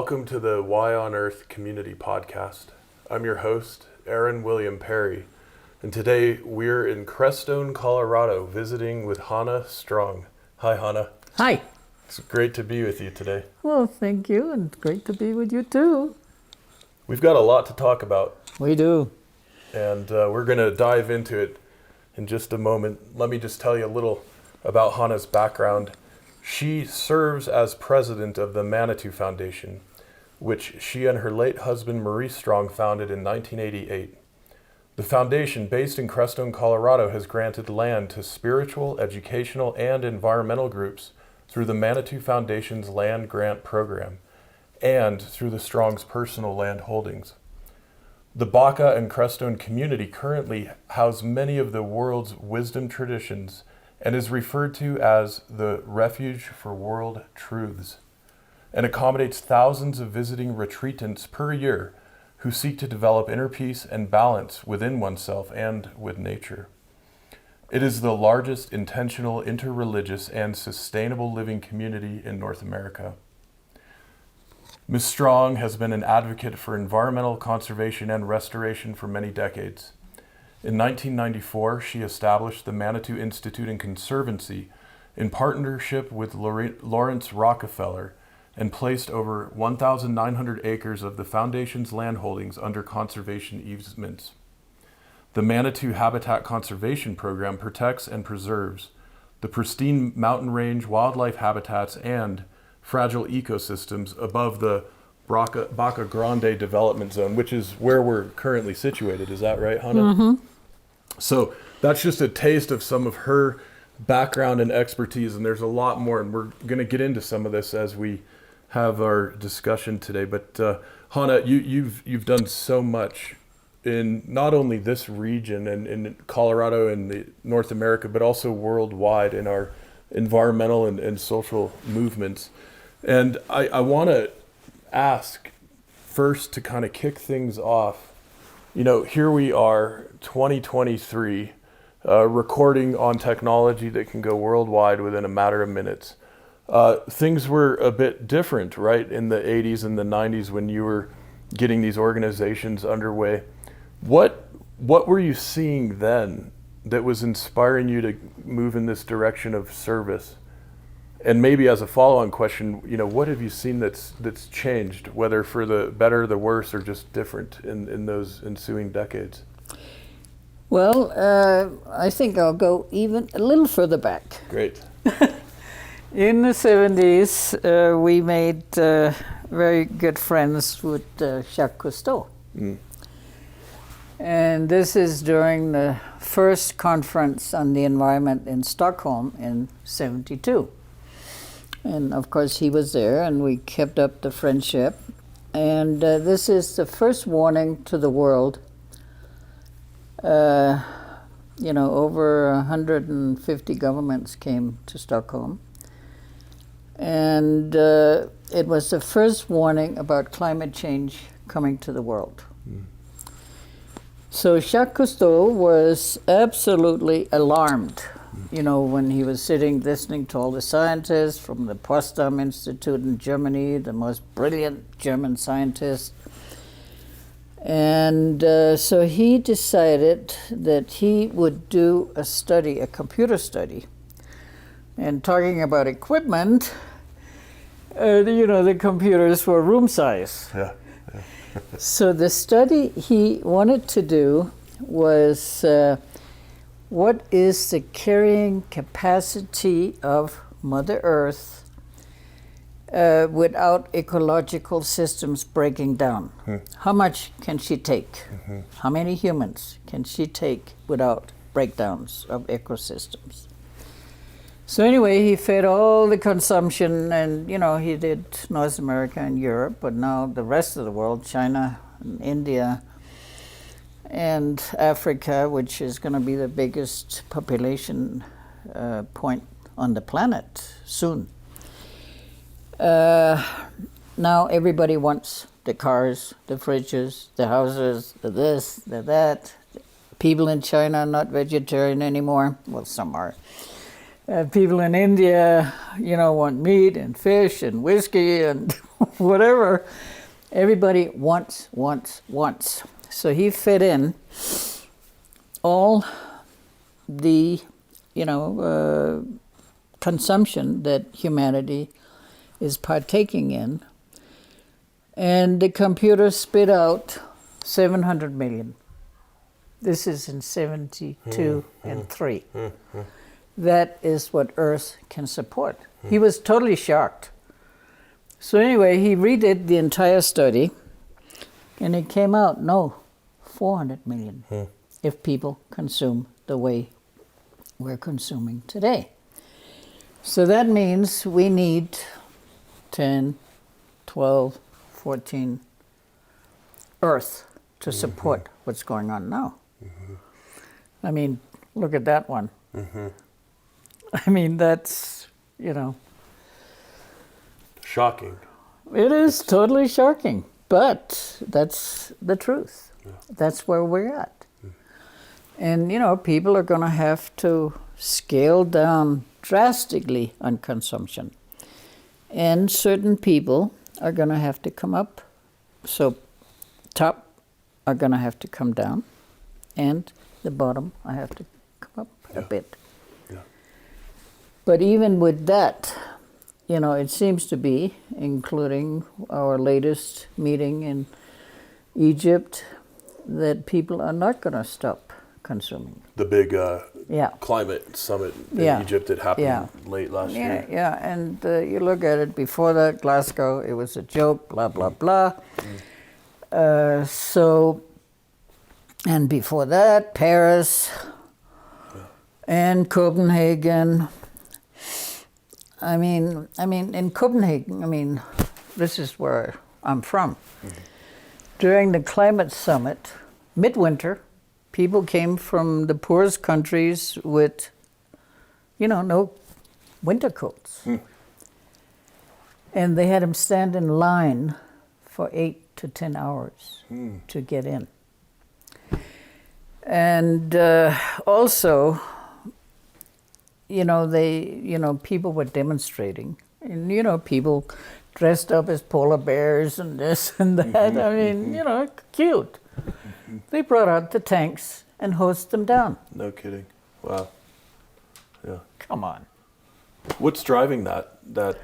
Welcome to the Why on Earth Community Podcast. I'm your host, Aaron William Perry, and today we're in Crestone, Colorado, visiting with Hanne Strong. Hi, Hanne. Hi. It's great to be with you today. Well, thank you, and great to be with you too. We've got a lot to talk about. We do. And we're going to dive into it in just a moment. Let me just tell you a little about Hanne's background. She serves as president of the Manitou Foundation, which she and her late husband Maurice Strong founded in 1988. The foundation, based in Crestone, Colorado, has granted land to spiritual, educational, and environmental groups through the Manitou Foundation's land grant program and through the Strong's personal land holdings. The Baca and Crestone Community currently house many of the world's wisdom traditions and is referred to as the Refuge for World Truths, and accommodates thousands of visiting retreatants per year who seek to develop inner peace and balance within oneself and with nature. It is the largest intentional, interreligious, and sustainable living community in North America. Ms. Strong has been an advocate for environmental conservation and restoration for many decades. In 1994, she established the Manitou Institute and Conservancy in partnership with Lawrence Rockefeller and placed over 1,900 acres of the Foundation's land holdings under conservation easements. The Manitou Habitat Conservation Program protects and preserves the pristine mountain range wildlife habitats and fragile ecosystems above the Baca Grande development zone, which is where we're currently situated. Is that right, Hanne? Mm-hmm. So that's just a taste of some of her background and expertise, and there's a lot more, and we're going to get into some of this as we have our discussion today. But Hanne, you've done so much in not only this region and in Colorado and North America, but also worldwide in our environmental and social movements. And I want to ask first to kind of kick things off. You know, here we are, 2023, recording on technology that can go worldwide within a matter of minutes. Things were a bit different, right, in the 80s and the 90s when you were getting these organizations underway. What were you seeing then that was inspiring you to move in this direction of service? And maybe as a follow-on question, you know, what have you seen that's changed, whether for the better, the worse, or just different in those ensuing decades? Well, I think I'll go even a little further back. Great. In the 70s, we made very good friends with Jacques Cousteau. Mm. And this is during the first conference on the environment in Stockholm in 72. And of course he was there, and we kept up the friendship. And this is the first warning to the world. You know, over 150 governments came to Stockholm. And it was the first warning about climate change coming to the world. Mm. So Jacques Cousteau was absolutely alarmed, you know, when he was sitting listening to all the scientists from the Potsdam Institute in Germany, the most brilliant German scientists. And so he decided that he would do a study, a computer study. And talking about equipment, you know, the computers were room size. Yeah. So the study he wanted to do was what is the carrying capacity of Mother Earth without ecological systems breaking down? How much can she take? Mm-hmm. How many humans can she take without breakdowns of ecosystems? So anyway, he fed all the consumption, and you know, he did North America and Europe, but now the rest of the world, China and India and Africa, which is going to be the biggest population point on the planet soon. Now everybody wants the cars, the fridges, the houses, the this, the that. People in China are not vegetarian anymore. Well, some are. People in India, want meat and fish and whiskey and whatever. Everybody wants. So he fit in all the, consumption that humanity is partaking in. And the computer spit out 700 million. This is in 72 and 3. That is what Earth can support. He was totally shocked. So anyway, he redid the entire study, and it came out, 400 million if people consume the way we're consuming today. So that means we need 10, 12, 14 Earth to support what's going on now. I mean, look at that one. I mean, that's, Shocking. It is totally shocking, but that's the truth. Yeah. That's where we're at. And, people are going to have to scale down drastically on consumption. And certain people are going to have to come up. So top are going to have to come down, and the bottom I have to come up a bit. Yeah. But even with that, it seems to be, including our latest meeting in Egypt, that people are not going to stop consuming. The big climate summit in Egypt that happened late last year. Yeah, and you look at it, before that, Glasgow, it was a joke, blah, blah, blah. And before that, Paris and Copenhagen. I mean, in Copenhagen, this is where I'm from. During the climate summit, midwinter, people came from the poorest countries with, no winter coats. And they had them stand in line for 8 to 10 hours to get in. And also, people were demonstrating, and people dressed up as polar bears and this and that. I mean, cute. They brought out the tanks and hosed them down. No kidding. Wow. Yeah. Come on. What's driving that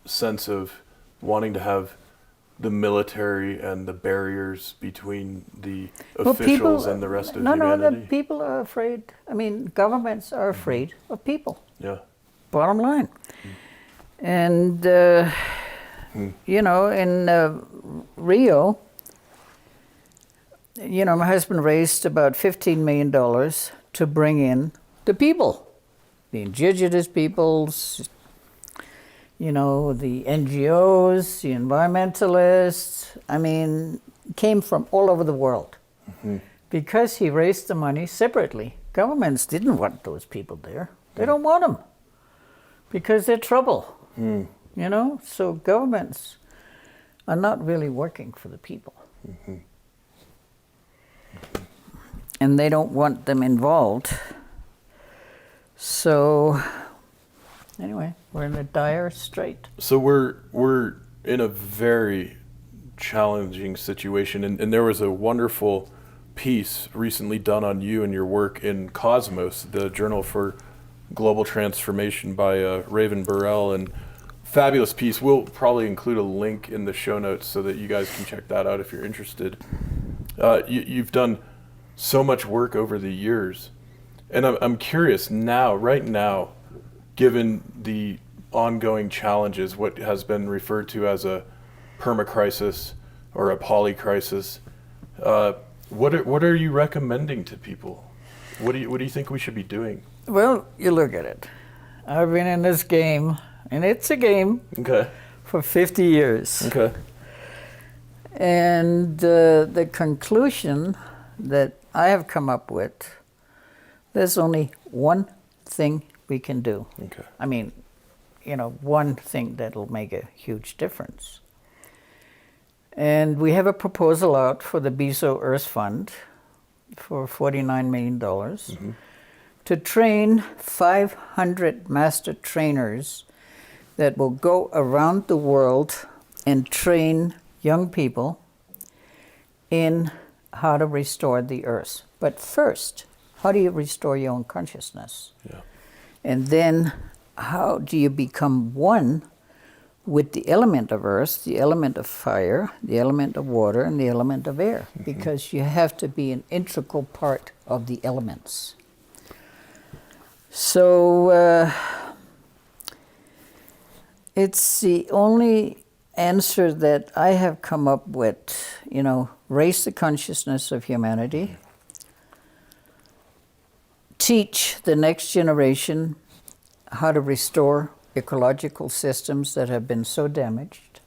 sense of wanting to have the military and the barriers between the officials and the rest of humanity? No, the people are afraid. Governments are afraid of people. Yeah. Bottom line. And, in Rio, my husband raised about $15 million to bring in the people, the indigenous peoples, the NGOs, the environmentalists, came from all over the world. Because he raised the money separately. Governments didn't want those people there. They don't want them because they're trouble. So governments are not really working for the people. And they don't want them involved. So anyway, we're in a dire strait. So we're in a very challenging situation, and there was a wonderful piece recently done on you and your work in Cosmos, the Journal for Global Transformation by Raven Burrell, and fabulous piece. We'll probably include a link in the show notes so that you guys can check that out if you're interested. You've done so much work over the years, and I'm curious right now, given the ongoing challenges, what has been referred to as a permacrisis or a polycrisis, what are you recommending to people? What do you think we should be doing? Well, you look at it. I've been in this game, and it's a game, for 50 years. Okay. And the conclusion that I have come up with, there's only one thing we can do. Okay. One thing that'll make a huge difference. And we have a proposal out for the BISO Earth Fund for $49 million to train 500 master trainers that will go around the world and train young people in how to restore the earth. But first, how do you restore your own consciousness? Yeah. And then how do you become one with the element of earth, the element of fire, the element of water, and the element of air? Because you have to be an integral part of the elements. So it's the only answer that I have come up with, raise the consciousness of humanity, teach the next generation how to restore ecological systems that have been so damaged.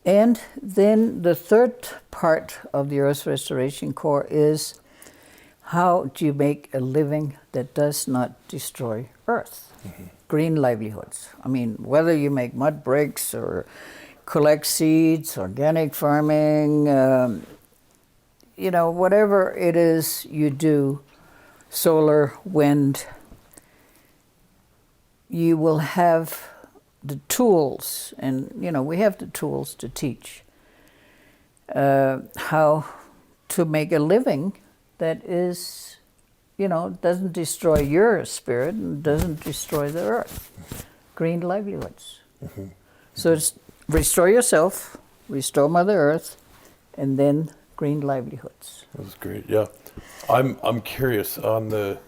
And then the third part of the Earth Restoration Corps is how do you make a living that does not destroy Earth? Green livelihoods. I mean, whether you make mud bricks or collect seeds, organic farming, whatever it is you do, solar, wind, you will have the tools, and we have the tools to teach how to make a living that is, doesn't destroy your spirit and doesn't destroy the earth. Green livelihoods. So it's restore yourself, restore Mother Earth, and then green livelihoods. That was great. Yeah, I'm curious on the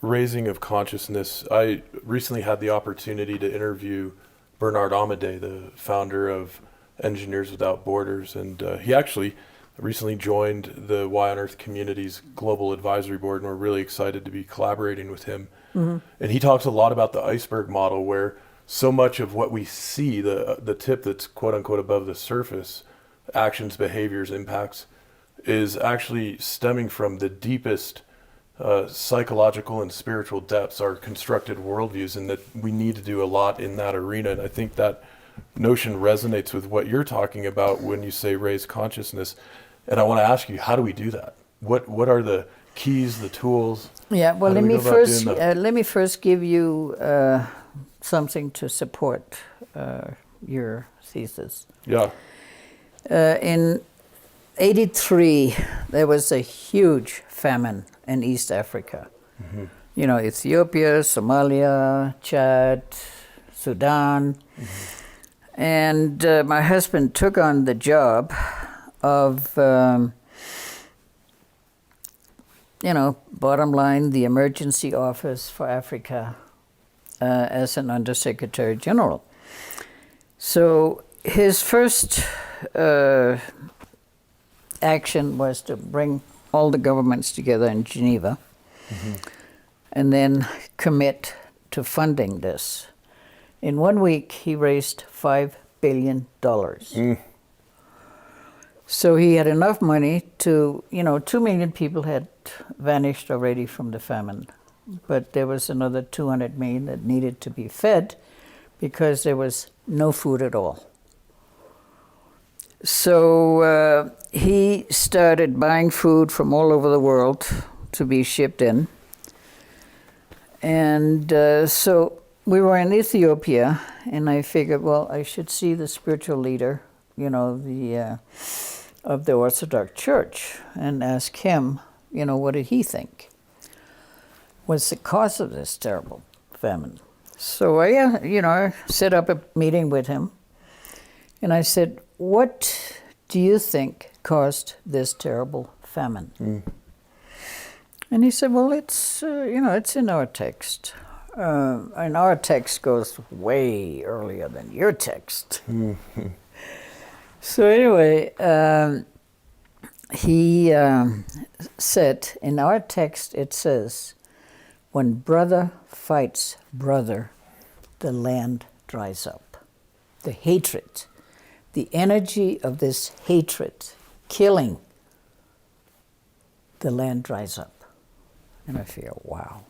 raising of consciousness. I recently had the opportunity to interview Bernard Amadei, the founder of Engineers Without Borders, and he actually recently joined the Y on Earth Community's Global Advisory Board, and we're really excited to be collaborating with him. And he talks a lot about the iceberg model, where so much of what we see, the tip that's quote unquote above the surface, actions, behaviors, impacts, is actually stemming from the deepest psychological and spiritual depths, our constructed worldviews, and that we need to do a lot in that arena. And I think that notion resonates with what you're talking about when you say raise consciousness. And I want to ask you, how do we do that? What are the keys, the tools? Yeah, well, let me first give you something to support your thesis. Yeah. In 83, there was a huge famine in East Africa. Ethiopia, Somalia, Chad, Sudan. And my husband took on the job of, bottom line, the emergency office for Africa as an Undersecretary General. So his first action was to bring all the governments together in Geneva and then commit to funding this. In 1 week, he raised $5 billion. So he had enough money to, 2 million people had vanished already from the famine. But there was another 200 million that needed to be fed because there was no food at all. So he started buying food from all over the world to be shipped in. And so we were in Ethiopia, and I figured, well, I should see the spiritual leader, of the Orthodox Church, and ask him, what did he think was the cause of this terrible famine. So I set up a meeting with him, and I said, what do you think caused this terrible famine? And he said, well, it's in our text. And our text goes way earlier than your text. So anyway, he said, in our text it says, when brother fights brother, the land dries up. The hatred, the energy of this hatred, killing, the land dries up. And I feel, wow.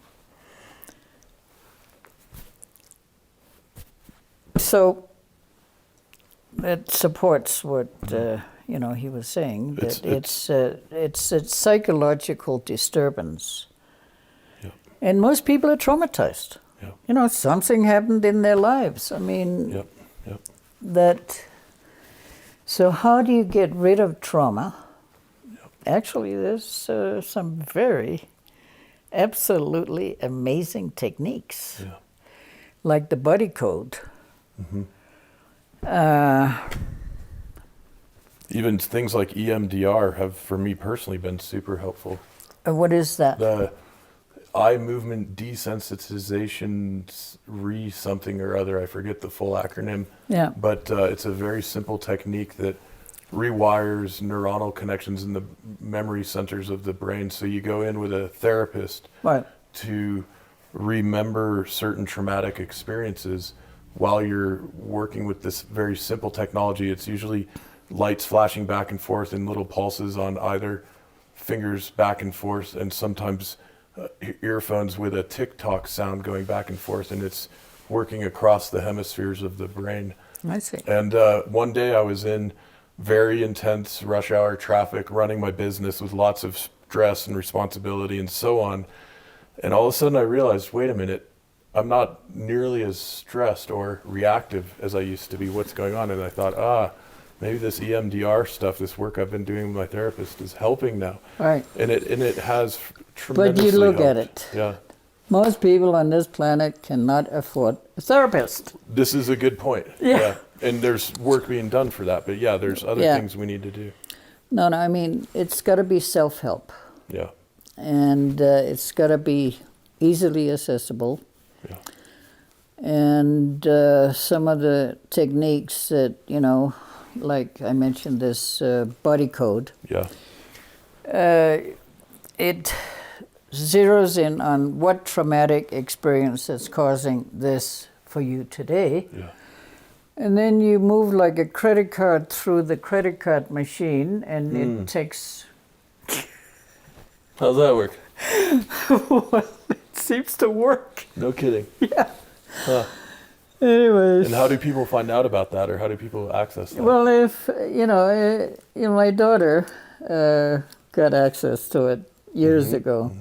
So it supports what he was saying. That it's a psychological disturbance And most people are traumatized. Yeah. You know, something happened in their lives. I mean, Yep. Yep. that. So how do you get rid of trauma? Yep. Actually, there's some very absolutely amazing techniques, Yeah. like the body code. Even things like EMDR have, for me personally, been super helpful. What is that? The eye movement desensitization something or other, I forget the full acronym. Yeah. But it's a very simple technique that rewires neuronal connections in the memory centers of the brain. So you go in with a therapist Right. to remember certain traumatic experiences while you're working with this very simple technology. It's usually lights flashing back and forth in little pulses on either fingers back and forth, and sometimes earphones with a tick-tock sound going back and forth, and it's working across the hemispheres of the brain. I see. And one day I was in very intense rush hour traffic, running my business with lots of stress and responsibility and so on. And all of a sudden I realized, wait a minute, I'm not nearly as stressed or reactive as I used to be. What's going on? And I thought, maybe this EMDR stuff, this work I've been doing with my therapist, is helping now. Right. And it has tremendously But you look helped. at it. Yeah. Most people on this planet cannot afford a therapist. This is a good point. Yeah. And there's work being done for that. But yeah, there's other Yeah. things we need to do. No, I mean, it's got to be self-help. Yeah. And it's got to be easily accessible. Yeah. And some of the techniques that, you know, like I mentioned, this body code, Yeah. it zeroes in on what traumatic experience is causing this for you today. Yeah. And then you move like a credit card through the credit card machine, and it takes... How's that work? It seems to work. No kidding. Yeah. Huh. Anyways. And how do people find out about that, or how do people access that? Well, if, my daughter got access to it years ago.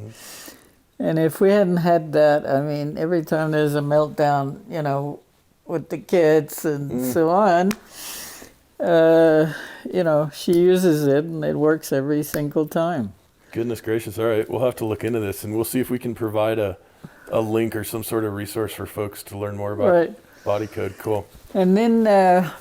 And if we hadn't had that, I mean, every time there's a meltdown, you know, with the kids and so on, she uses it and it works every single time. Goodness gracious. All right. We'll have to look into this, and we'll see if we can provide a link or some sort of resource for folks to learn more about body code. Cool. And then, the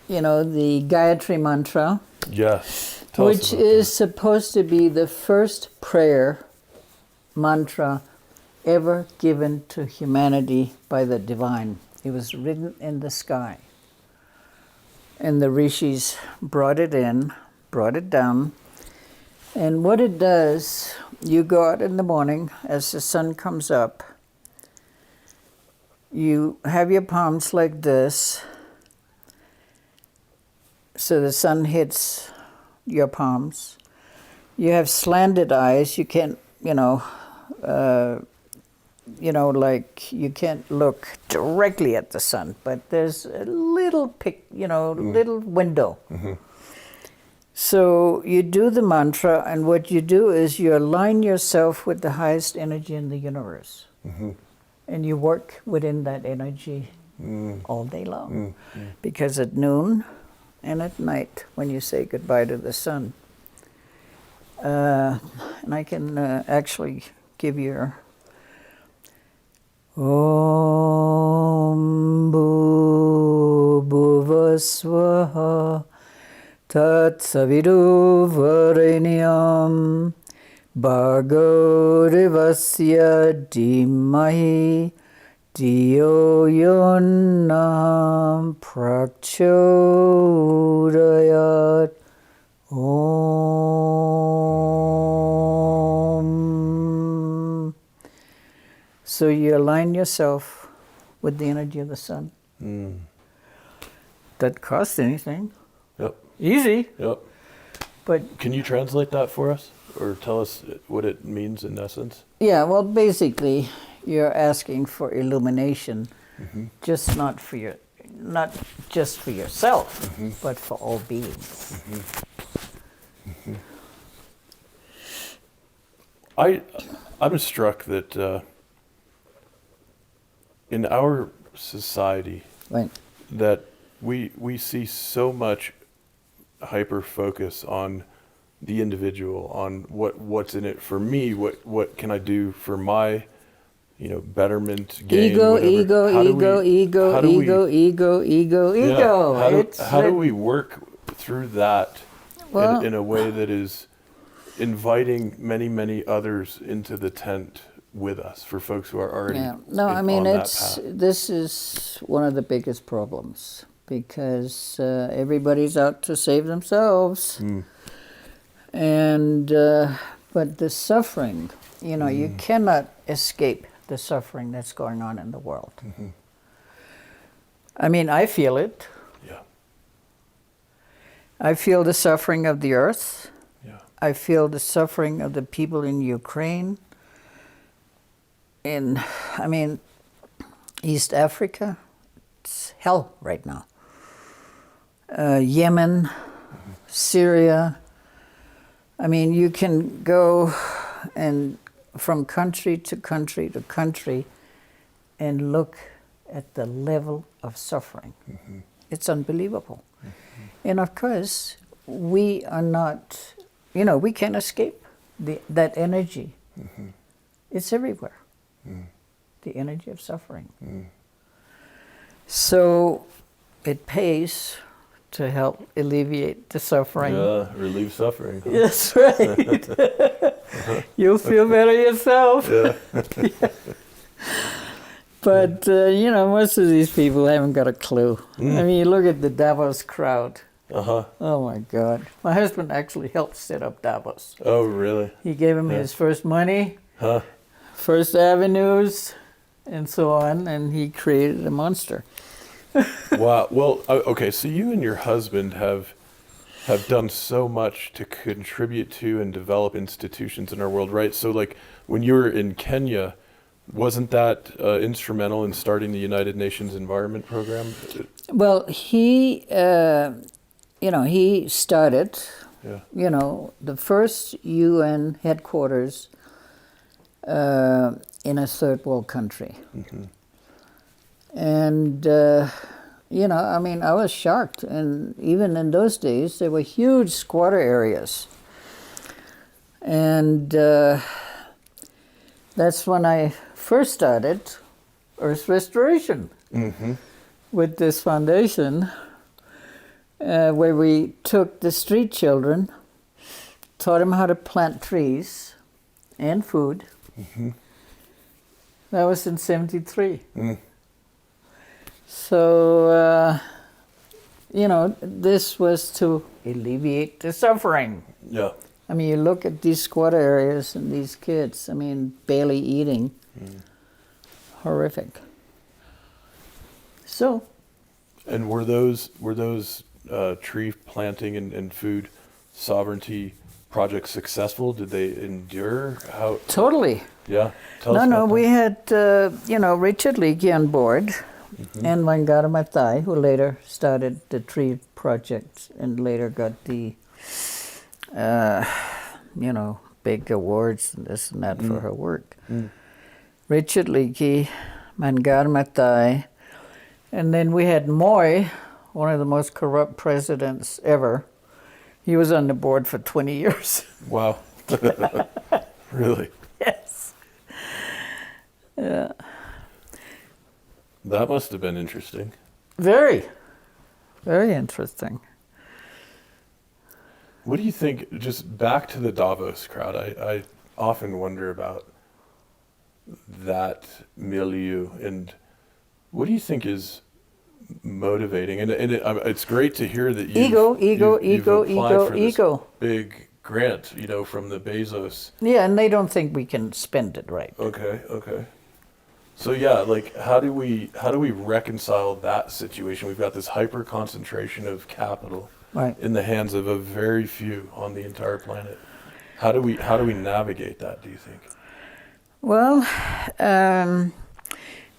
Gayatri Mantra, Yes. which is supposed to be the first prayer mantra ever given to humanity by the divine. It was written in the sky. And the rishis brought it down. And what it does, you go out in the morning as the sun comes up, you have your palms like this, so the sun hits your palms. You have slanted eyes. You can't, you can't look directly at the sun, but there's a little little window. So you do the mantra, and what you do is you align yourself with the highest energy in the universe. And you work within that energy all day long. Because at noon and at night, when you say goodbye to the sun, and I can actually give you Om Bhuva Swaha Tat Savidu Varenyam Bhargo Devasya Dhimahi Diyo Yonam Prachodayat Om. So you align yourself with the energy of the sun. Doesn't cost anything. Yep. Easy. Yep. But Can you translate that for us, or tell us what it means in essence? yeah, well, basically, you're asking for illumination, just not just for yourself, but for all beings. I'm struck that in our society, Right. that we see so much hyper focus on the individual, on what's in it for me, what can I do for my, betterment, gain, Ego, whatever. ego, How do ego, we- ego, how do we- ego, ego, ego, Yeah, ego. how do we work through that Well- in a way that is inviting many, many others into the tent with us, for folks who are already No, I mean, on that path? this is one of the biggest problems because everybody's out to save themselves. And, but the suffering, you cannot escape the suffering that's going on in the world. I mean, I feel it. Yeah, I feel the suffering of the earth. yeah. I feel the suffering of the people in Ukraine, East Africa. It's hell right now. Yemen, Syria. I mean, you can go and from country to country to country and look at the level of suffering. It's unbelievable. And of course, we are not, we can't escape that energy. It's everywhere. The energy of suffering. So it pays to help alleviate the suffering. Yeah, relieve suffering. Huh? That's right. You'll feel better yourself. Yeah. But, most of these people haven't got a clue. I mean, you look at the Davos crowd. Uh-huh. Oh, my God. My husband actually helped set up Davos. Oh, really? He gave him his first money, Huh? first avenues, and so on, and he created a monster. Wow. Well, okay, so you and your husband have done so much to contribute to and develop institutions in our world, right? So, like, when you were in Kenya, wasn't that instrumental in starting the United Nations Environment Program? Well, he started, Yeah. the first UN headquarters in a third world country. And, I was shocked. And even in those days, there were huge squatter areas. And that's when I first started Earth Restoration with this foundation, where we took the street children, taught them how to plant trees and food. That was in 73. So, this was to alleviate the suffering. Yeah. I mean, you look at these squatter areas and these kids, barely eating. Horrific. So. And were those tree planting and food sovereignty projects successful? Did they endure? How? Totally. Yeah. Tell us about We that. had, Richard Leakey on board, and Wangara Maathai, who later started the tree project and later got the, big awards and this and that for her work. Richard Leakey, Wangara Maathai, and then we had Moi, one of the most corrupt presidents ever. He was on the board for 20 years. Wow. Really? Yes. Yeah. That must have been interesting. Very, very interesting. What do you think, just back to the Davos crowd, I often wonder about that milieu, and what do you think is motivating? And it's great to hear that you've applied for this big grant, from the Bezos. Yeah, and they don't think we can spend it right. Okay. So yeah, like how do we reconcile that situation? We've got this hyper concentration of capital in the hands of a very few on the entire planet. How do we navigate that, do you think? Well,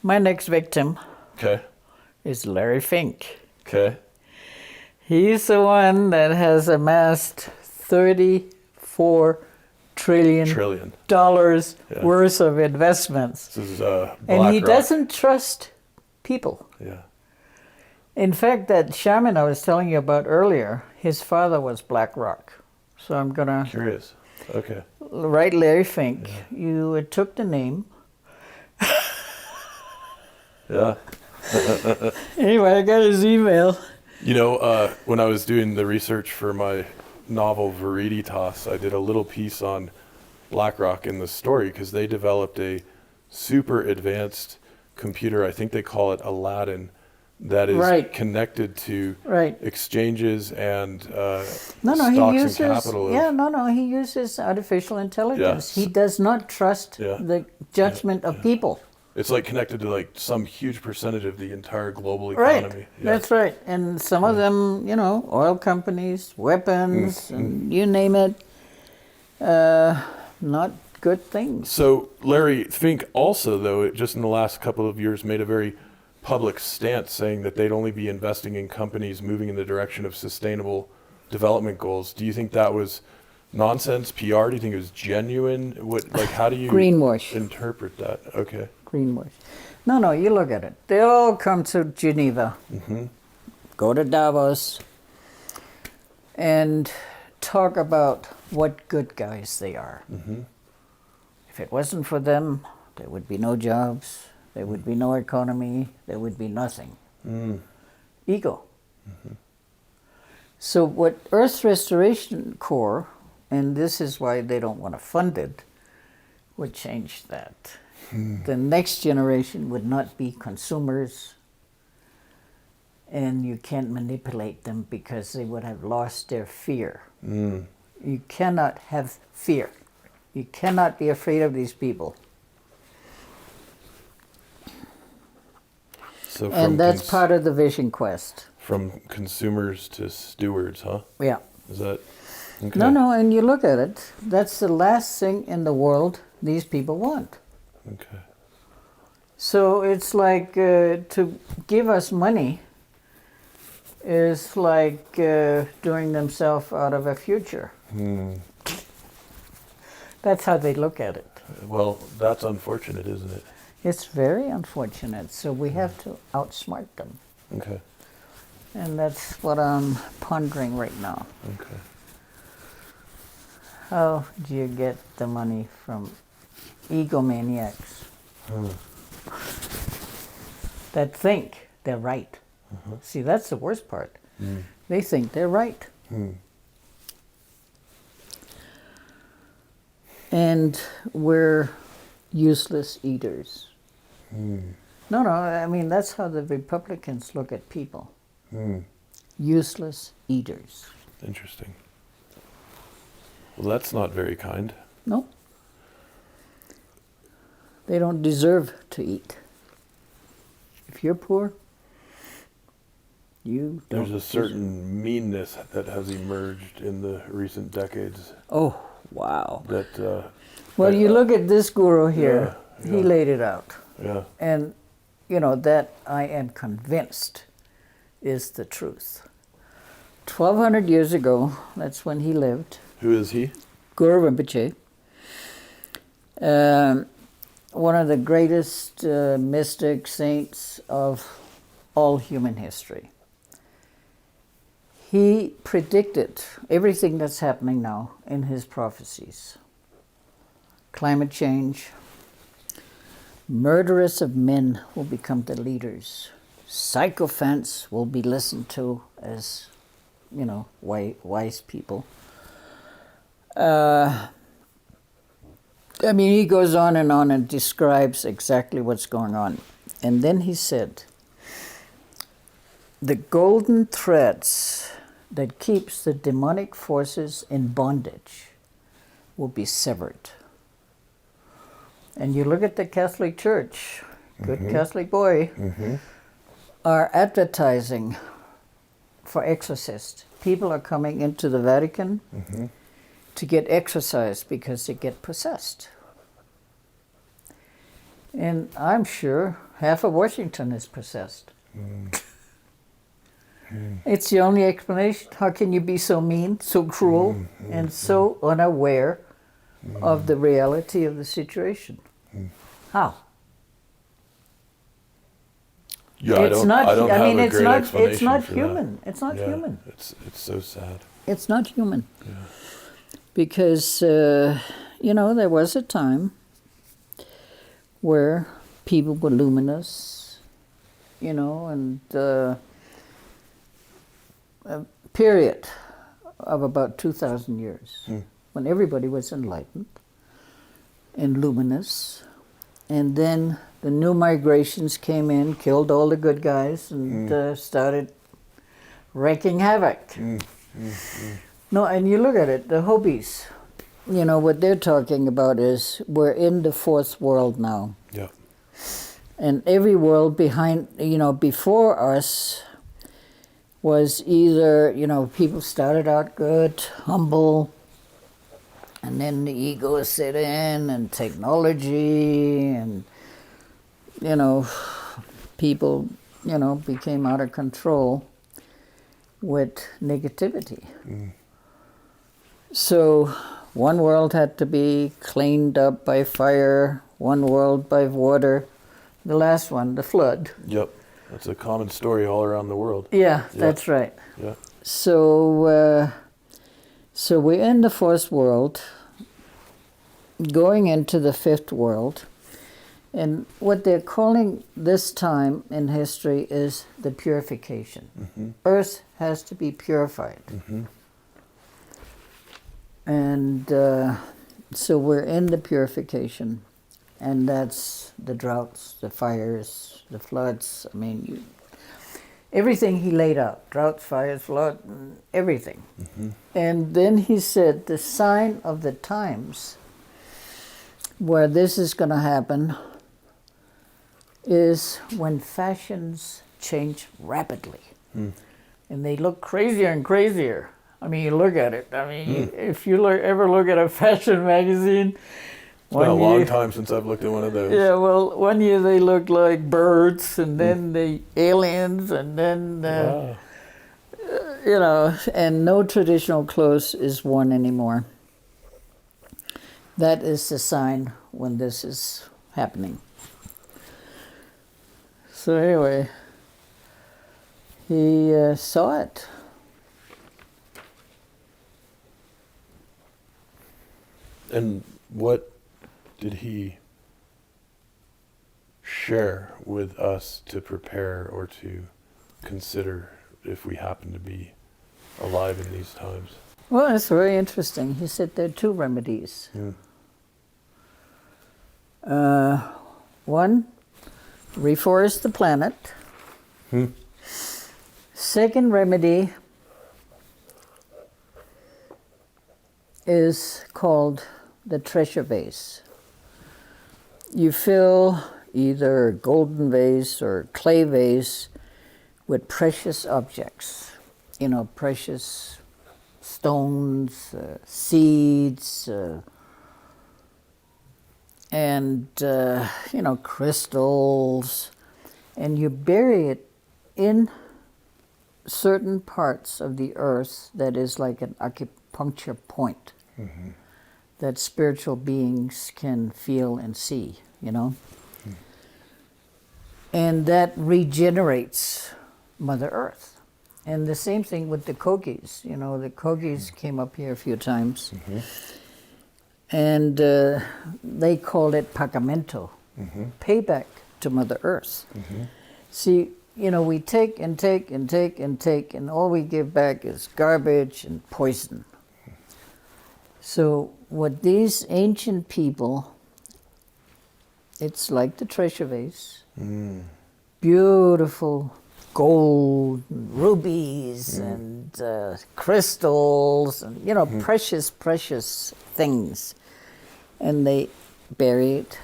my next victim is Larry Fink. Okay. He's the one that has amassed $34 trillion Yeah. worth of investments. This is And he BlackRock. doesn't trust people. Yeah. In fact, that shaman I was telling you about earlier, his father was BlackRock. So I'm going to Curious. Okay. write Larry Fink. You took the name. Yeah. Anyway, I got his email. You know, when I was doing the research for my novel Veriditas, I did a little piece on BlackRock in the story because they developed a super advanced computer. I think they call it Aladdin, that is Right. connected to Right. exchanges and No, stocks he and uses capital. he uses artificial intelligence. Yeah. He does not trust Yeah. the judgment of people. It's like connected to like some huge percentage of the entire global Right. economy. Yeah. That's right. And some of them, oil companies, weapons, and you name it, not good things. So Larry Fink also, though, just in the last couple of years, made a very public stance saying that they'd only be investing in companies moving in the direction of sustainable development goals. Do you think that was nonsense, PR? Do you think it was genuine? How do you Greenwash. interpret that? Okay. Greenwash. No, you look at it. They all come to Geneva, go to Davos, and talk about what good guys they are. If it wasn't for them, there would be no jobs, there would be no economy, there would be nothing. Ego. So what Earth Restoration Corps, and this is why they don't want to fund it, would change that. The next generation would not be consumers, and you can't manipulate them because they would have lost their fear. You cannot have fear. You cannot be afraid of these people. So And that's part of the vision quest. from consumers to stewards, huh? Yeah. Is that okay? No, and you look at it, that's the last thing in the world these people want. Okay. So it's like to give us money is like doing themselves out of a future. That's how they look at it. Well, that's unfortunate, isn't it? It's very unfortunate. So we have to outsmart them. Okay. And that's what I'm pondering right now. Okay. How do you get the money from egomaniacs that think they're right? See, that's the worst part. They think they're right. And we're useless eaters. No, I mean, that's how the Republicans look at people. Useless eaters. Interesting. Well, that's not very kind. No. They don't deserve to eat. If you're poor, you don't. There's a certain meanness that has emerged in the recent decades Oh, wow. that, Well, you look at this guru here. Yeah. He laid it out. yeah. And, that I am convinced is the truth. 1,200 years ago, that's when he lived, Who is he? Guru Rinpoche, one of the greatest mystic saints of all human history. He predicted everything that's happening now in his prophecies. Climate change, murderers of men will become the leaders. Sycophants will be listened to as, wise people. He goes on and describes exactly what's going on. And then he said, the golden threads that keeps the demonic forces in bondage will be severed. And you look at the Catholic Church, good Catholic boy, are advertising for exorcists. People are coming into the Vatican to get exorcised because they get possessed. And I'm sure half of Washington is possessed. It's the only explanation. How can you be so mean, so cruel, and so unaware of the reality of the situation. How? Yeah, I don't have a great explanation it's not for human. that. It's not Yeah, human. It's so sad. It's not human. Yeah. Because, there was a time where people were luminous, and a period of about 2,000 years when everybody was enlightened and luminous. And then the new migrations came in, killed all the good guys, and started wreaking havoc. No, and you look at it, the Hopis, what they're talking about is we're in the fourth world now. Yeah. And every world before us was either, people started out good, humble, and then the ego set in, and technology, and, people, became out of control with negativity. So one world had to be cleaned up by fire, one world by water, the last one, the flood. Yep. That's a common story all around the world. Yeah, that's right. Yeah. So we're in the fourth world, going into the fifth world, and what they're calling this time in history is the purification. Earth has to be purified. And so we're in the purification, and that's the droughts, the fires, the floods. I mean, everything he laid out, droughts, fires, flood, everything. And then he said the sign of the times where this is going to happen is when fashions change rapidly. And they look crazier and crazier. I mean, you look at it. I mean, if you ever look at a fashion magazine, it's been a long time since I've looked at one of those. Yeah, well, one year they looked like birds, and then the aliens, and then, Wow. And no traditional clothes is worn anymore. That is the sign when this is happening. So anyway, he saw it. And what did he share with us to prepare or to consider if we happen to be alive in these times? Well, it's very interesting. He said there are two remedies. One, reforest the planet. Second remedy is called the treasure vase. You fill either a golden vase or clay vase with precious objects, precious stones, seeds, and, crystals, and you bury it in certain parts of the earth that is like an acupuncture point that spiritual beings can feel and see, And that regenerates Mother Earth. And the same thing with the Kogis. The Kogis came up here a few times. And they called it pagamento, payback to Mother Earth. See, we take and take and take and take, and all we give back is garbage and poison. So what these ancient people, it's like the treasure vase, beautiful gold, and rubies, and crystals, and precious, precious things. And they bury it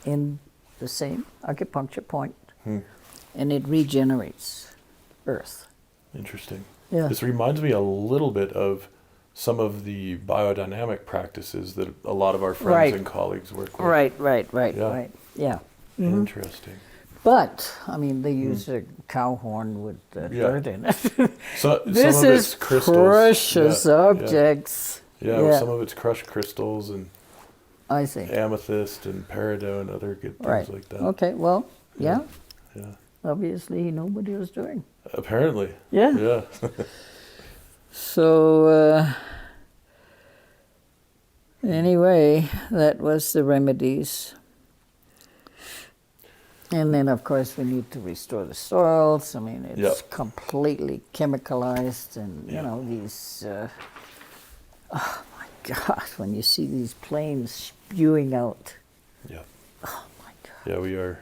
in the same acupuncture point, and it regenerates Earth. Interesting. Yeah. This reminds me a little bit of some of the biodynamic practices that a lot of our friends and colleagues work with. Right. Yeah. Interesting. But, they use a cow horn with dirt in it. So This some of is it's crystals. precious objects. Yeah, some of it's crushed crystals and I see. amethyst and peridot and other good things Right. like that. Okay, well, yeah. Yeah. Obviously he knew what he was doing. Apparently. Yeah. Yeah. So, anyway, that was the remedies. And then, of course, we need to restore the soils. I mean, it's Yep. completely chemicalized, and, you Yeah. know, these, oh my God, when you see these planes spewing out, Yeah. oh my God. Yeah, we are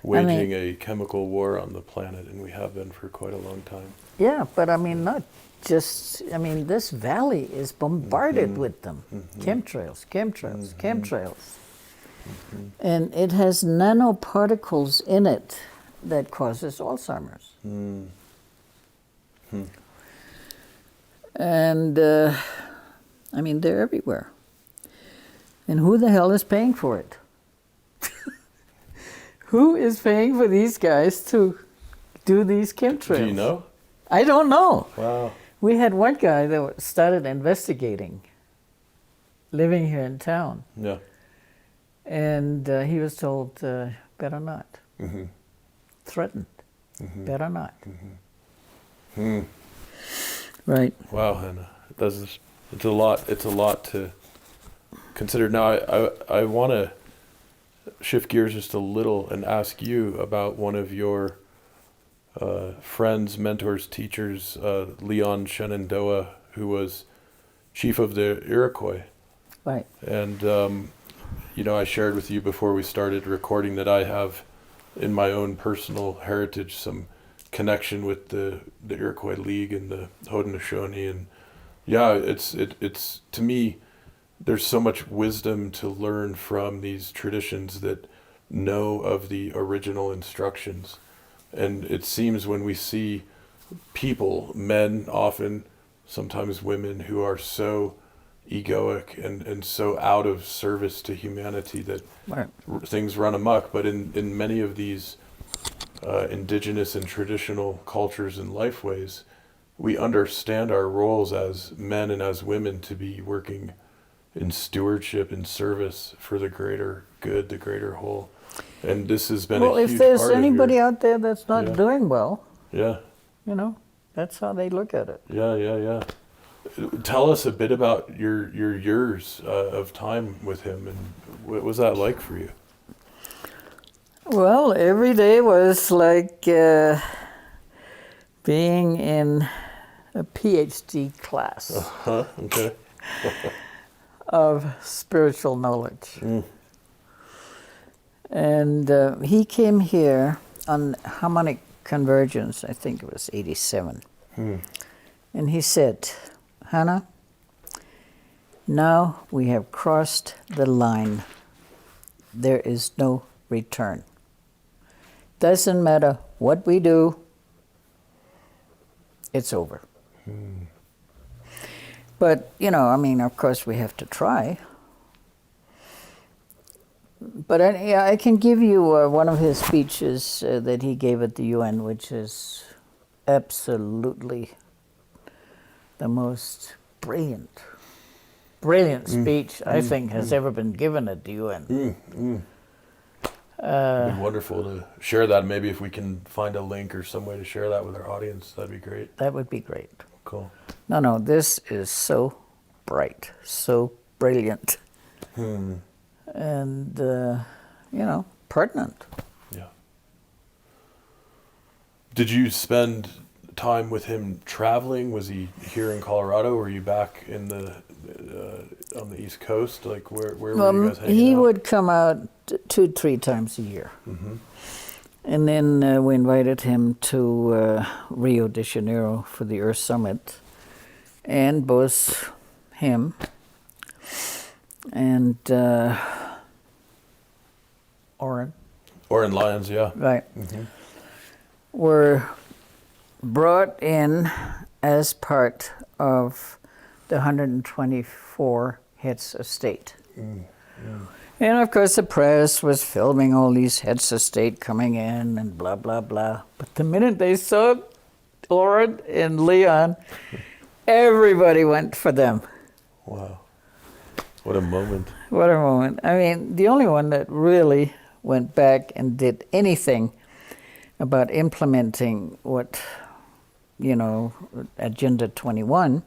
I mean- waging a chemical war on the planet, and we have been for quite a long time. Yeah, but I mean, not just, I mean, this valley is bombarded with them. Chemtrails, chemtrails, chemtrails. And it has nanoparticles in it that causes Alzheimer's. And, I mean, they're everywhere. And who the hell is paying for it? Who is paying for these guys to do these chemtrails? Do you know? I don't know. Wow. We had one guy that started investigating, living here in town, Yeah. and he was told, better not. Threatened, better not. Right. Wow, Hannah. It's a lot. It's a lot to consider. Now, I want to shift gears just a little and ask you about one of your friends, mentors, teachers, Leon Shenandoah, who was chief of the Iroquois. Right. And, you know, I shared with you before we started recording that I have, in my own personal heritage, some connection with the Iroquois League and the Haudenosaunee. And yeah, it's to me, there's so much wisdom to learn from these traditions that know of the original instructions. And it seems when we see people, men often, sometimes women, who are so egoic and so out of service to humanity that Right. things run amok. But in many of these indigenous and traditional cultures and lifeways, we understand our roles as men and as women to be working in stewardship and service for the greater good, the greater whole. And this has been Well, a huge if there's part anybody of your, out there that's not Yeah. doing well, yeah, you know, that's how they look at it. yeah. Tell us a bit about your years of time with him, and what was that like for you? Well, every day was like being in a PhD class Huh? Okay. of spiritual knowledge. And he came here on Harmonic Convergence, I think it was 87. And he said, Hanne, now we have crossed the line. There is no return. Doesn't matter what we do, it's over. But, you know, I mean, of course we have to try. But I can give you one of his speeches that he gave at the UN, which is absolutely the most brilliant speech I think has ever been given at the UN. It'd be wonderful to share that. Maybe if we can find a link or some way to share that with our audience, that'd be great. That would be great. Cool. No, this is so bright, so brilliant, and, you know, pertinent. Yeah. Did you spend time with him traveling? Was he here in Colorado? Were you back in the on the East Coast? Like where were you guys hanging He out? would come out 2-3 times a year. And then we invited him to Rio de Janeiro for the Earth Summit. And both him and Oren, Lyons, yeah. right, were brought in as part of the 124 heads of state. And of course the press was filming all these heads of state coming in and blah, blah, blah. But the minute they saw Oren and Leon, everybody went for them. Wow. What a moment. What a moment. I mean, the only one that really went back and did anything about implementing what, Agenda 21,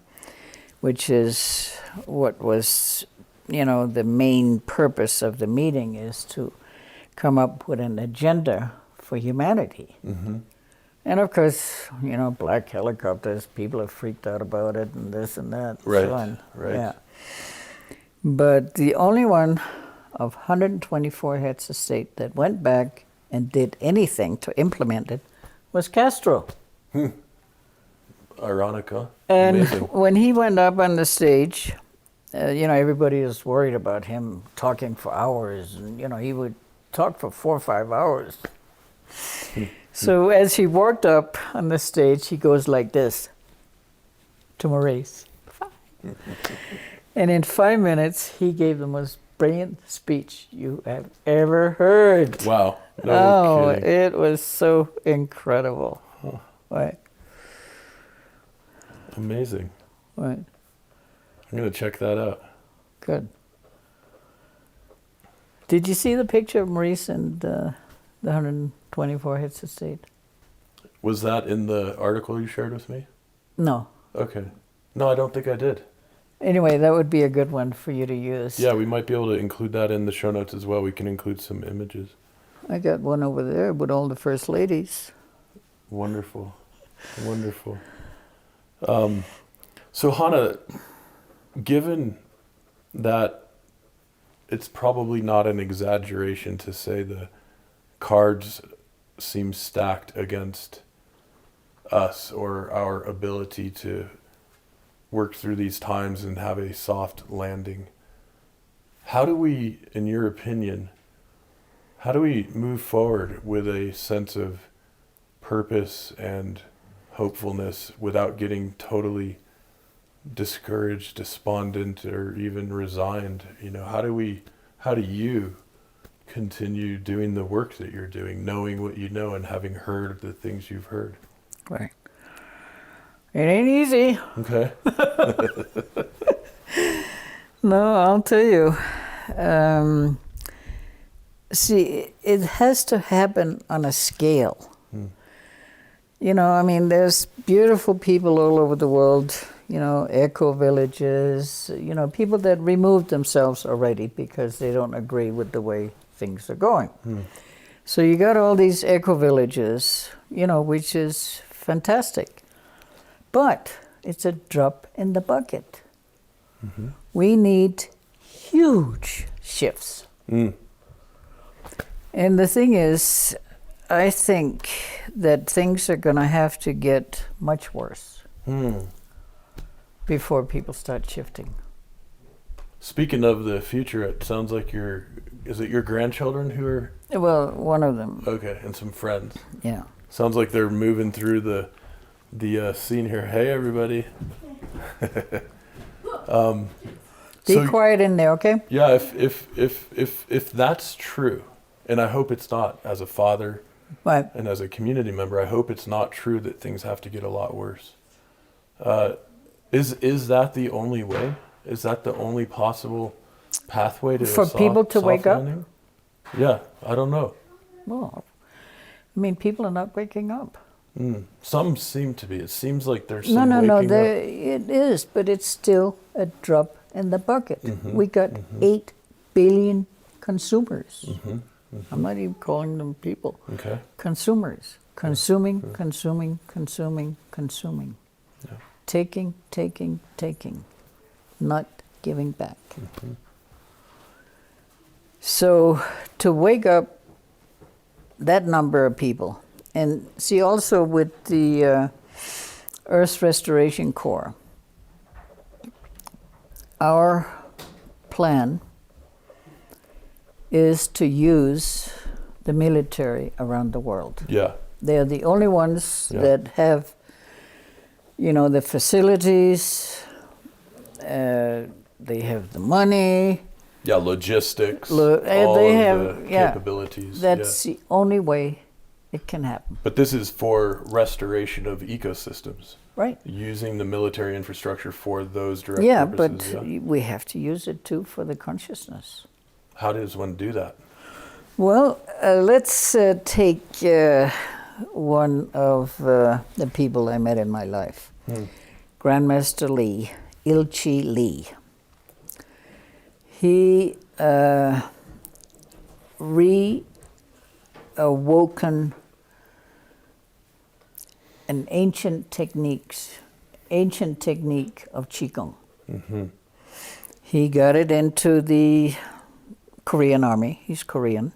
which is what was, the main purpose of the meeting, is to come up with an agenda for humanity. Mm-hmm. And of course, black helicopters, people are freaked out about it and this and that. Right, so on. right. Yeah. But the only one of 124 heads of state that went back and did anything to implement it was Castro. Ironic, huh? And Amazing. when he went up on the stage, everybody is worried about him talking for hours. And, he would talk for 4 or 5 hours. So as he walked up on the stage, he goes like this to Maurice. And in 5 minutes, he gave the most brilliant speech you have ever heard. Wow. No kidding. It was so incredible. Huh. Right. Amazing. Right. I'm going to check that out. Good. Did you see the picture of Maurice and the 124 heads of state? Was that in the article you shared with me? No. Okay. No, I don't think I did. Anyway, that would be a good one for you to use. Yeah, we might be able to include that in the show notes as well. We can include some images. I got one over there with all the first ladies. Wonderful. Wonderful. So Hanne, given that it's probably not an exaggeration to say the cards seem stacked against us or our ability to work through these times and have a soft landing, how do we, in your opinion, how do we move forward with a sense of purpose and hopefulness without getting totally discouraged, despondent, or even resigned? How do you continue doing the work that you're doing, knowing what you know and having heard the things you've heard? Right. It ain't easy. Okay. No, I'll tell you. See, it has to happen on a scale. There's beautiful people all over the world, eco villages, people that removed themselves already because they don't agree with the way things are going. So you got all these eco villages, which is fantastic. But it's a drop in the bucket. Mm-hmm. We need huge shifts. And the thing is, I think that things are going to have to get much worse before people start shifting. Speaking of the future, it sounds like is it your grandchildren who are? Well, one of them. Okay, and some friends. Yeah. Sounds like they're moving through the scene here. Hey, everybody. Be quiet in there, okay? Yeah, if that's true, and I hope it's not, as a father Right. and as a community member, I hope it's not true that things have to get a lot worse. Is that the only way? Is that the only possible pathway to for people to wake up? landing? Yeah, I don't know. Well, people are not waking up. Some seem to be. It seems like there's some waking No, up. it is, but it's still a drop in the bucket. Mm-hmm. We got 8 billion consumers. I'm not even calling them people. Okay. Consumers. Consuming. Yeah. Taking. Not giving back. So to wake up that number of people, and see also with the Earth Restoration Corps, our plan is to use the military around the world. Yeah. They're the only ones that have, the facilities, they have the money. Yeah, logistics, all they of have the capabilities. That's the only way It can happen. But this is for restoration of ecosystems, Right. using the military infrastructure for those direct Yeah, purposes. but we have to use it too for the consciousness. How does one do that? Well, let's take one of the people I met in my life. Grandmaster Lee, Ilchi Lee. He reawoken an ancient technique of Qigong. He got it into the Korean army. He's Korean.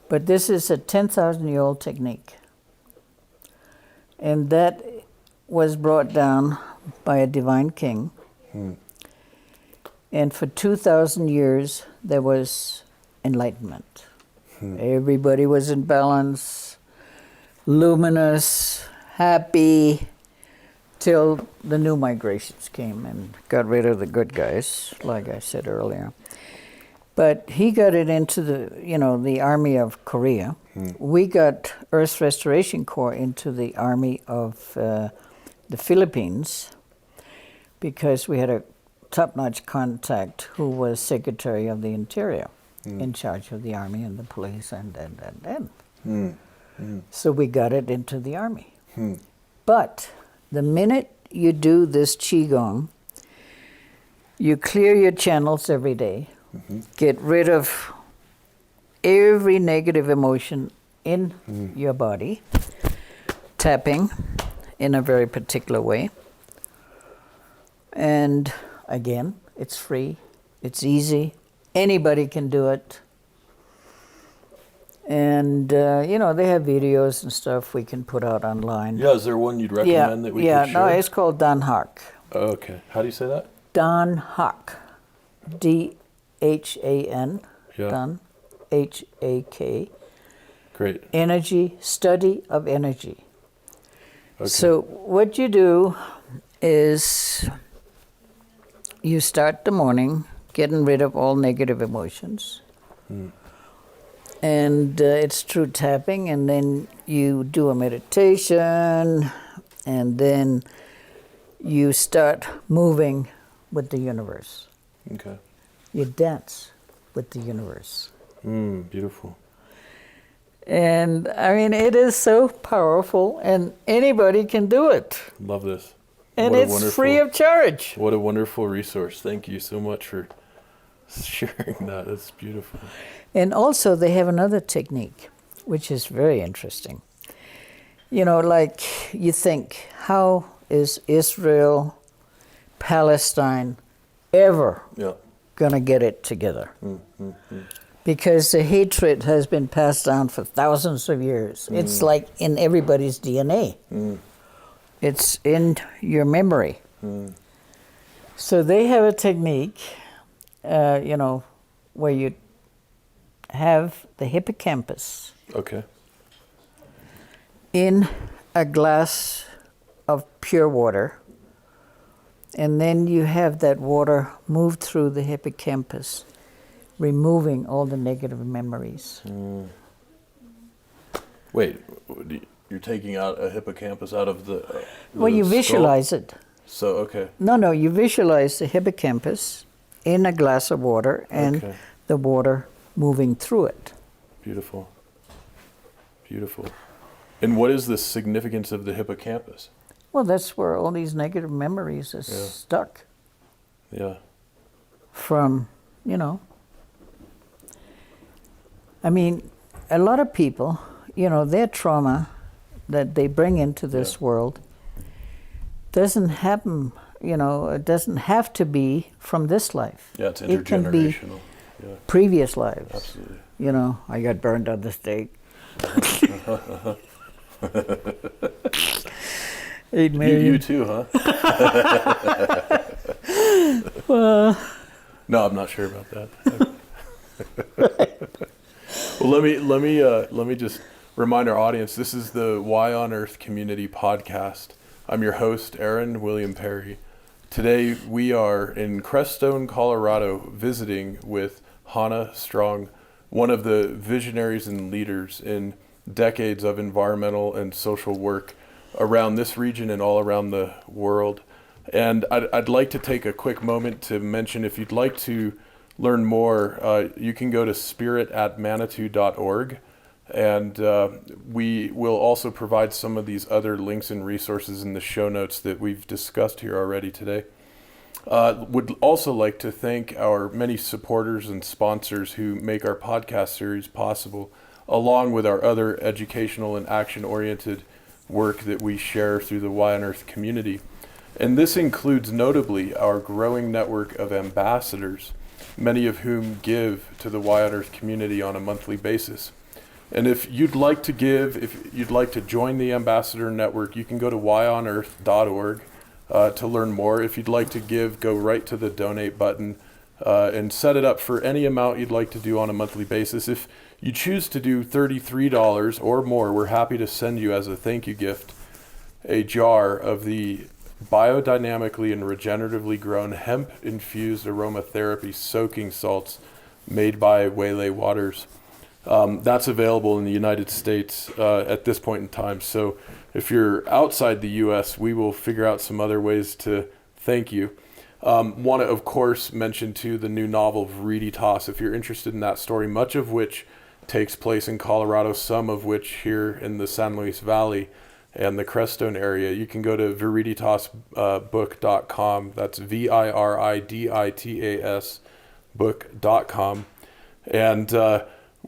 But this is a 10,000-year-old technique. And that was brought down by a divine king. And for 2,000 years, there was enlightenment. Everybody was in balance, luminous, happy, till the new migrations came and got rid of the good guys, like I said earlier. But he got it into the army of Korea. We got Earth Restoration Corps into the army of the Philippines because we had a top-notch contact who was Secretary of the Interior in charge of the army and the police and. So we got it into the army. But the minute you do this Qigong, you clear your channels every day, get rid of every negative emotion in your body, tapping in a very particular way. And again, it's free, it's easy, anybody can do it. And, they have videos and stuff we can put out online. Yeah, is there one you'd recommend that we could share? No, it's called Dan Hak. Okay. How do you say that? Dan Hak. D-H-A-N. Yeah. Dan. H-A-K. Great. Energy, study of energy. Okay. So what you do is you start the morning getting rid of all negative emotions. And it's through tapping, and then you do a meditation, and then you start moving with the universe. Okay. You dance with the universe. Beautiful. And I mean, it is so powerful, and anybody can do it. Love this. And it's free of charge. What a wonderful resource. Thank you so much for sharing that. That's beautiful. And also they have another technique, which is very interesting. Like you think, how is Israel, Palestine ever going to get it together? Because the hatred has been passed down for thousands of years. It's like in everybody's DNA. It's in your memory. So they have a technique, where you have the hippocampus in a glass of pure water, and then you have that water move through the hippocampus, removing all the negative memories. Wait, you're taking out a hippocampus out of the Well, you visualize it. So, okay. No, you visualize the hippocampus in a glass of water and the water moving through it. Beautiful. Beautiful. And what is the significance of the hippocampus? Well, that's where all these negative memories are stuck. Yeah. From, I mean, a lot of people, their trauma that they bring into this world doesn't happen, it doesn't have to be from this life. Yeah, it's intergenerational. It can be previous lives. Absolutely. I got burned on the stake. You too, huh? Well, no, I'm not sure about that. Well, let me just remind our audience, this is the Why on Earth Community podcast. I'm your host, Aaron William Perry. Today we are in Crestone, Colorado, visiting with Hanne Strong, one of the visionaries and leaders in decades of environmental and social work around this region and all around the world. And I'd like to take a quick moment to mention, if you'd like to learn more, you can go to spirit@manitou.org. And we will also provide some of these other links and resources in the show notes that we've discussed here already today. Would also like to thank our many supporters and sponsors who make our podcast series possible, along with our other educational and action-oriented work that we share through the Y on Earth community. And this includes notably our growing network of ambassadors, many of whom give to the Y on Earth community on a monthly basis. And if you'd like to give, if you'd like to join the ambassador network, you can go to yonearth.org to learn more. If you'd like to give, go right to the donate button and set it up for any amount you'd like to do on a monthly basis. If you choose to do $33 or more, we're happy to send you as a thank you gift a jar of the biodynamically and regeneratively grown hemp-infused aromatherapy soaking salts made by Waylay Waters. That's available in the United States at this point in time. So if you're outside the U.S., we will figure out some other ways to thank you. Want to, of course, mention too the new novel Retreatants, if you're interested in that story, much of which takes place in Colorado, some of which here in the San Luis Valley and the Crestone area. You can go to vireditasbook.com. That's VIRIDITAS book.com. And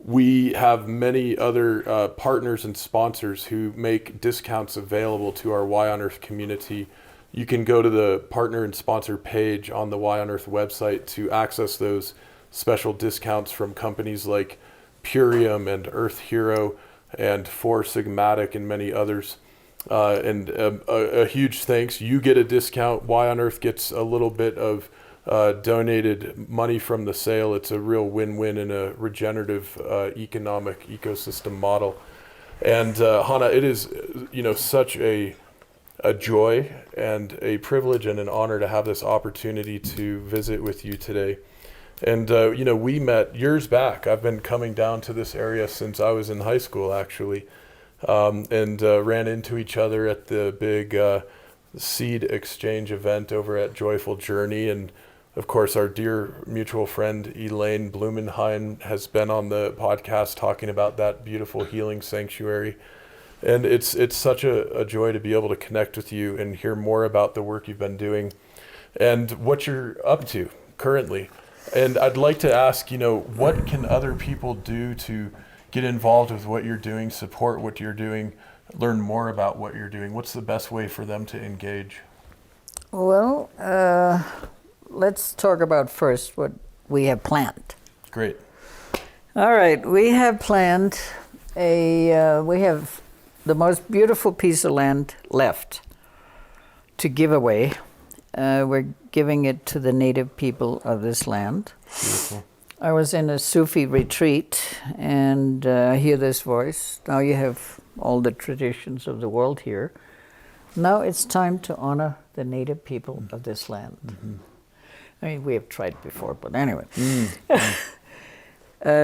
we have many other partners and sponsors who make discounts available to our Y on Earth community. You can go to the partner and sponsor page on the Y on Earth website to access those special discounts from companies like Purium and Earth Hero and Four Sigmatic and many others. And a huge thanks. You get a discount. Y on Earth gets a little bit of donated money from the sale. It's a real win-win in a regenerative economic ecosystem model. And Hanne, it is such a joy and a privilege and an honor to have this opportunity to visit with you today. And we met years back. I've been coming down to this area since I was in high school, actually, and ran into each other at the big seed exchange event over at Joyful Journey. And of course, our dear mutual friend Elaine Blumenheim has been on the podcast talking about that beautiful healing sanctuary. And it's such a joy to be able to connect with you and hear more about the work you've been doing and what you're up to currently. And I'd like to ask, what can other people do to get involved with what you're doing, support what you're doing, learn more about what you're doing? What's the best way for them to engage? Well, let's talk about first what we have planned. Great. All right, we have planned we have the most beautiful piece of land left to give away. We're giving it to the native people of this land. Beautiful. I was in a Sufi retreat and I hear this voice. Now you have all the traditions of the world here. Now it's time to honor the native people of this land. Mm-hmm. I mean, we have tried before, but anyway.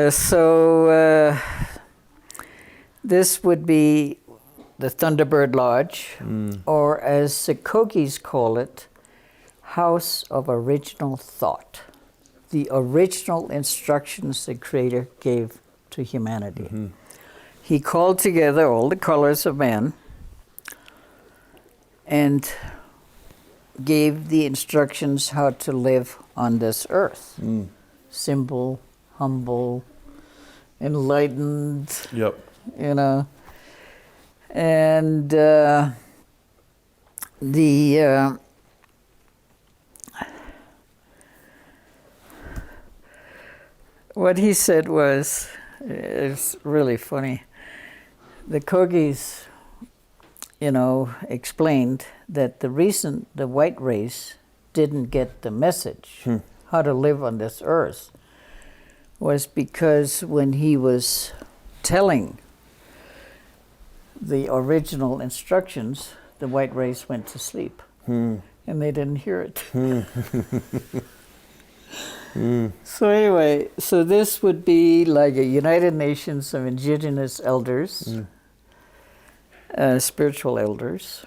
So this would be the Thunderbird Lodge, or as the Kogies call it, House of Original Thought. The original instructions the Creator gave to humanity. Mm-hmm. He called together all the colors of man and gave the instructions how to live on this earth. Simple, humble, enlightened. Yep. And what he said was, it's really funny. The Kogies, explained that the reason the white race didn't get the message how to live on this earth was because when he was telling the original instructions, the white race went to sleep, and they didn't hear it. So anyway, so this would be like a United Nations of indigenous elders, spiritual elders.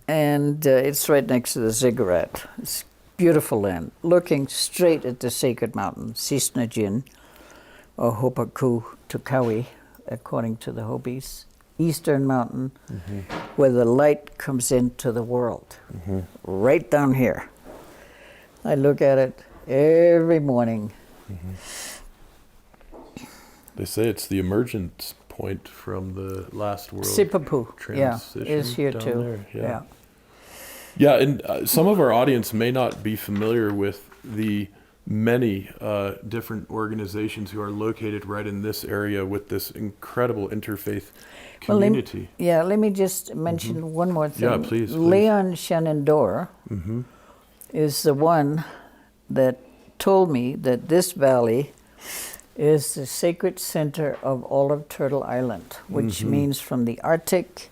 And it's right next to the ziggurat. It's beautiful land, looking straight at the sacred mountain, Sisnajin, or Hopaku Tukawi, according to the Hopis, eastern mountain, where the light comes into the world, right down here. I look at it every morning. They say it's the emergence point from the last world Sipapu, transition is here down too. there. Yeah, and some of our audience may not be familiar with the many different organizations who are located right in this area with this incredible interfaith community. Let me just mention one more thing. Yeah, please. Leon Shenandoah is the one that told me that this valley is the sacred center of all of Turtle Island, which means from the Arctic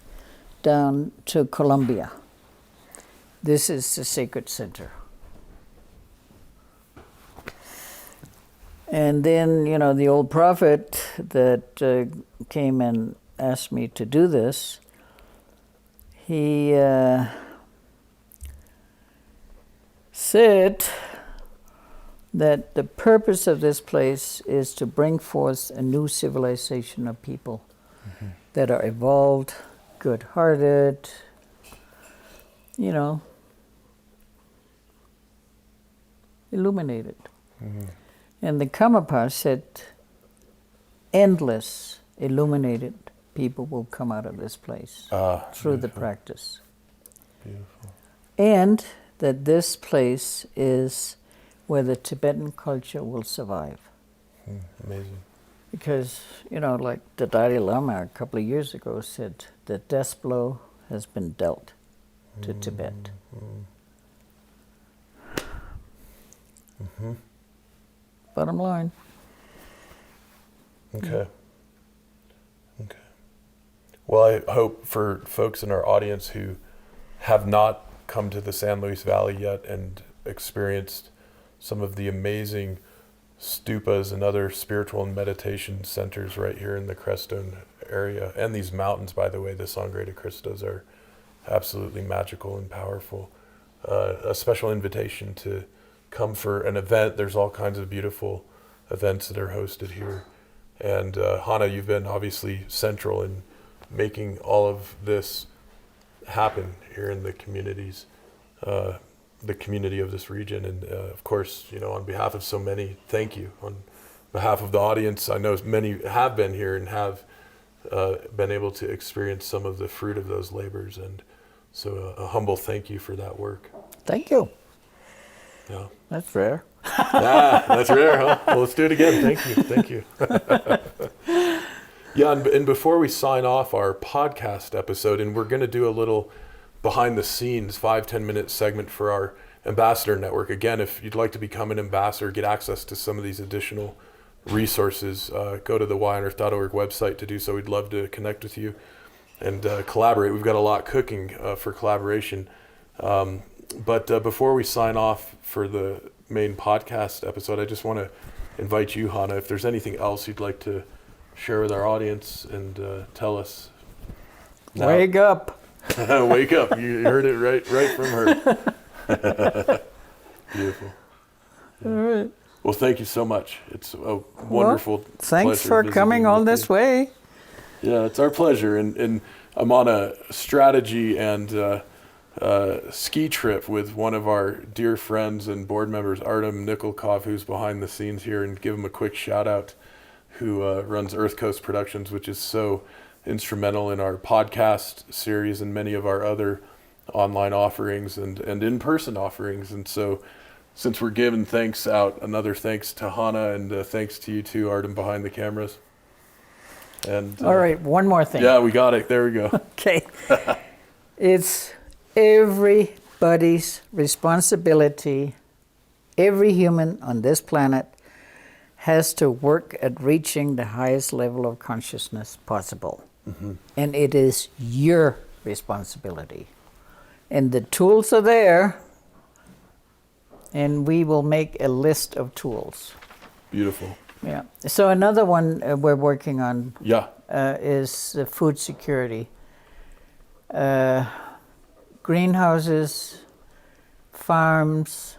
down to Colombia. This is the sacred center. And then, the old prophet that came and asked me to do this, he said that the purpose of this place is to bring forth a new civilization of people that are evolved, good-hearted, illuminated. And the Kamapa said, endless illuminated people will come out of this place through the practice. Beautiful. And that this place is where the Tibetan culture will survive. Amazing. Because, like the Dalai Lama a couple of years ago said, the death blow has been dealt to Tibet. Bottom line. Okay. Well, I hope for folks in our audience who have not come to the San Luis Valley yet and experienced some of the amazing stupas and other spiritual and meditation centers right here in the Crestone area. And these mountains, by the way, the Sangre de Cristos, are absolutely magical and powerful. A special invitation to come for an event. There's all kinds of beautiful events that are hosted here. And Hanne, you've been obviously central in making all of this happen here in the communities, the community of this region. And of course, on behalf of so many, thank you. On behalf of the audience, I know many have been here and have been able to experience some of the fruit of those labors. And so a humble thank you for that work. Thank you. Yeah. That's rare. That's rare, huh? Well, let's do it again. Thank you. Yeah, and before we sign off our podcast episode, and we're going to do a little behind the scenes 5-10 minute segment for our ambassador network. Again, if you'd like to become an ambassador, get access to some of these additional resources, go to the whyonearth.org website to do so. We'd love to connect with you and collaborate. We've got a lot cooking for collaboration. But before we sign off for the main podcast episode, I just want to invite you, Hanne, if there's anything else you'd like to share with our audience and tell us. Now. Wake up. Wake up. You heard it right from her. Beautiful. All right. Well, thank you so much. It's a wonderful thanks pleasure for coming all this way. Yeah, it's our pleasure. And I'm on a strategy and ski trip with one of our dear friends and board members, Artem Nikolkov, who's behind the scenes here, and give him a quick shout out, who runs Earth Coast Productions, which is so instrumental in our podcast series and many of our other online offerings and in-person offerings. And so since we're giving thanks out, another thanks to Hanne and thanks to you too, Artem, behind the cameras. And all right, one more thing. Yeah, we got it. There we go. Okay. It's everybody's responsibility. Every human on this planet has to work at reaching the highest level of consciousness possible. And it is your responsibility. And the tools are there. And we will make a list of tools. Beautiful. Yeah. So another one we're working on Yeah. is food security. Greenhouses, farms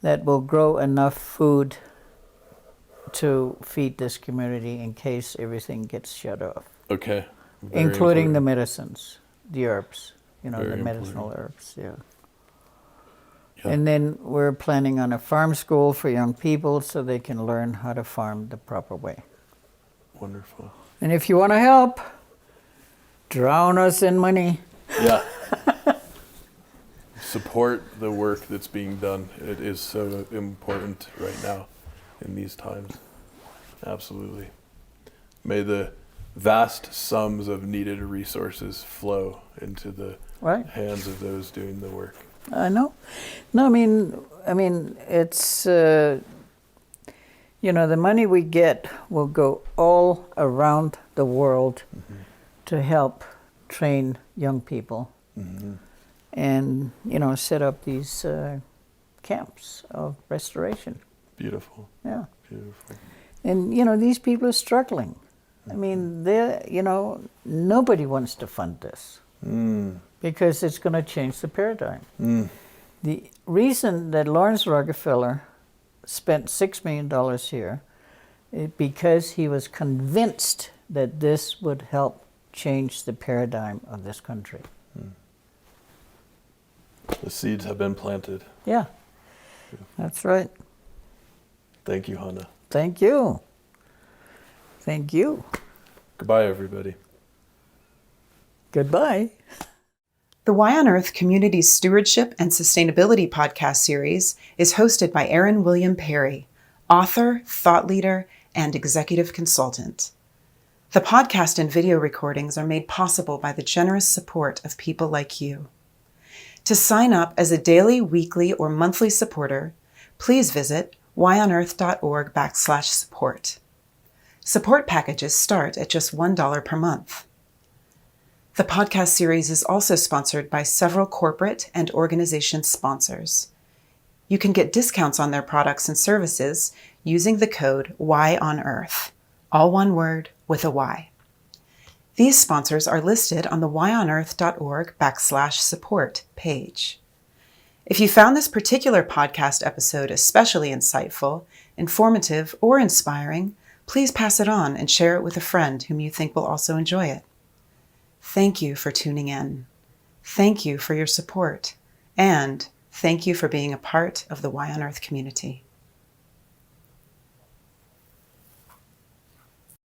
that will grow enough food to feed this community in case everything gets shut off. Okay. Very Including the important. medicines, the herbs, Very the important. medicinal herbs, yeah. Yeah. And then we're planning on a farm school for young people so they can learn how to farm the proper way. Wonderful. And if you want to help, drown us in money. Yeah. Support the work that's being done. It is so important right now in these times. Absolutely. May the vast sums of needed resources flow into the Right. hands of those doing the work. I know. No, I mean, it's, the money we get will go all around the world to help train young people and, set up these camps of restoration. Beautiful. Yeah. Beautiful. And, these people are struggling. I mean, nobody wants to fund this because it's going to change the paradigm. The reason that Lawrence Rockefeller spent $6 million here is because he was convinced that this would help change the paradigm of this country. The seeds have been planted. Yeah, that's right. Thank you, Hanne. Thank you. Thank you. Goodbye, everybody. Goodbye. The Why on Earth Community Stewardship and Sustainability podcast series is hosted by Aaron William Perry, author, thought leader, and executive consultant. The podcast and video recordings are made possible by the generous support of people like you. To sign up as a daily, weekly, or monthly supporter, please visit whyonearth.org/support. Support packages start at just $1 per month. The podcast series is also sponsored by several corporate and organization sponsors. You can get discounts on their products and services using the code WHYONEARTH, all one word with a Y. These sponsors are listed on the whyonearth.org/support page. If you found this particular podcast episode especially insightful, informative, or inspiring, please pass it on and share it with a friend whom you think will also enjoy it. Thank you for tuning in. Thank you for your support. And thank you for being a part of the Why on Earth community.